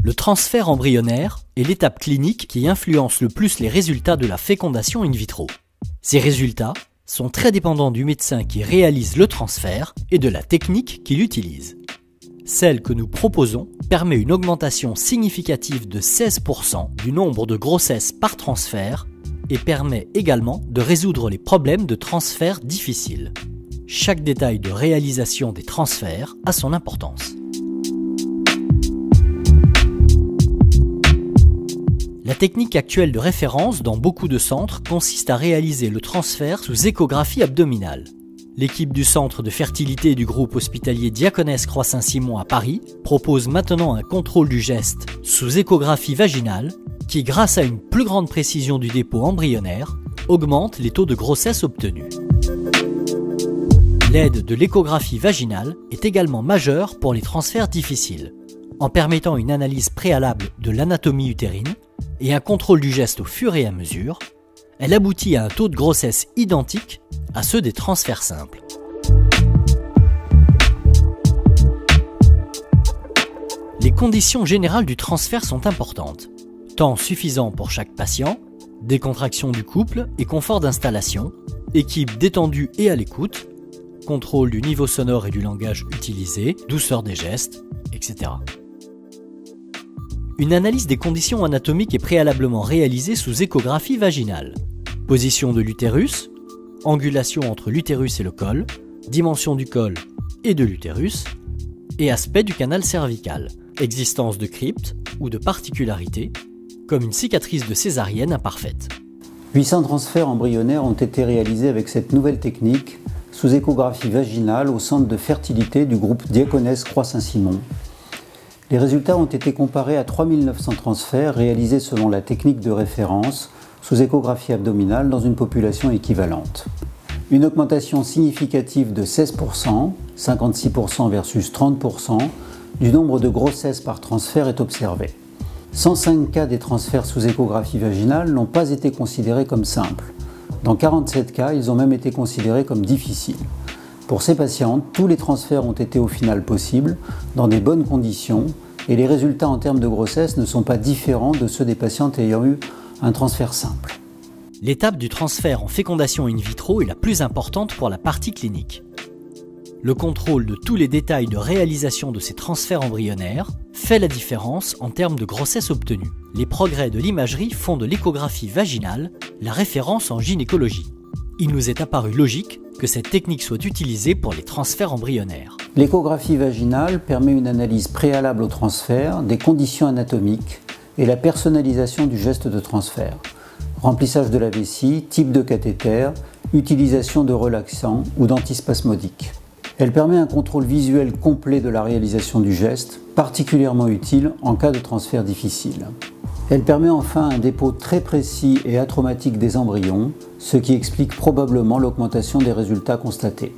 Le transfert embryonnaire est l'étape clinique qui influence le plus les résultats de la fécondation in vitro. Ces résultats sont très dépendants du médecin qui réalise le transfert et de la technique qu'il utilise. Celle que nous proposons permet une augmentation significative de 16% du nombre de grossesses par transfert et permet également de résoudre les problèmes de transfert difficiles. Chaque détail de réalisation des transferts a son importance. La technique actuelle de référence dans beaucoup de centres consiste à réaliser le transfert sous échographie abdominale. L'équipe du centre de fertilité du groupe hospitalier Diaconesse Croix Saint-Simon à Paris propose maintenant un contrôle du geste sous échographie vaginale qui, grâce à une plus grande précision du dépôt embryonnaire, augmente les taux de grossesse obtenus. L'aide de l'échographie vaginale est également majeure pour les transferts difficiles, en permettant une analyse préalable de l'anatomie utérine et un contrôle du geste au fur et à mesure. Elle aboutit à un taux de grossesse identique à ceux des transferts simples. Les conditions générales du transfert sont importantes. Temps suffisant pour chaque patient, décontraction du couple et confort d'installation, équipe détendue et à l'écoute, contrôle du niveau sonore et du langage utilisé, douceur des gestes, etc. Une analyse des conditions anatomiques est préalablement réalisée sous échographie vaginale. Position de l'utérus, angulation entre l'utérus et le col, dimension du col et de l'utérus, et aspect du canal cervical, existence de crypte ou de particularités, comme une cicatrice de césarienne imparfaite. 800 transferts embryonnaires ont été réalisés avec cette nouvelle technique sous échographie vaginale au centre de fertilité du groupe Diaconesse Croix Saint-Simon. Les résultats ont été comparés à 3900 transferts réalisés selon la technique de référence sous échographie abdominale dans une population équivalente. Une augmentation significative de 16%, 56% versus 30%, du nombre de grossesses par transfert est observée. 105 cas des transferts sous échographie vaginale n'ont pas été considérés comme simples. Dans 47 cas, ils ont même été considérés comme difficiles. Pour ces patientes, tous les transferts ont été au final possibles, dans des bonnes conditions, et les résultats en termes de grossesse ne sont pas différents de ceux des patientes ayant eu un transfert simple. L'étape du transfert en fécondation in vitro est la plus importante pour la partie clinique. Le contrôle de tous les détails de réalisation de ces transferts embryonnaires fait la différence en termes de grossesse obtenue. Les progrès de l'imagerie font de l'échographie vaginale la référence en gynécologie. Il nous est apparu logique que cette technique soit utilisée pour les transferts embryonnaires. L'échographie vaginale permet une analyse préalable au transfert des conditions anatomiques et la personnalisation du geste de transfert. Remplissage de la vessie, type de cathéter, utilisation de relaxants ou d'antispasmodiques. Elle permet un contrôle visuel complet de la réalisation du geste, particulièrement utile en cas de transfert difficile. Elle permet enfin un dépôt très précis et atraumatique des embryons, ce qui explique probablement l'augmentation des résultats constatés.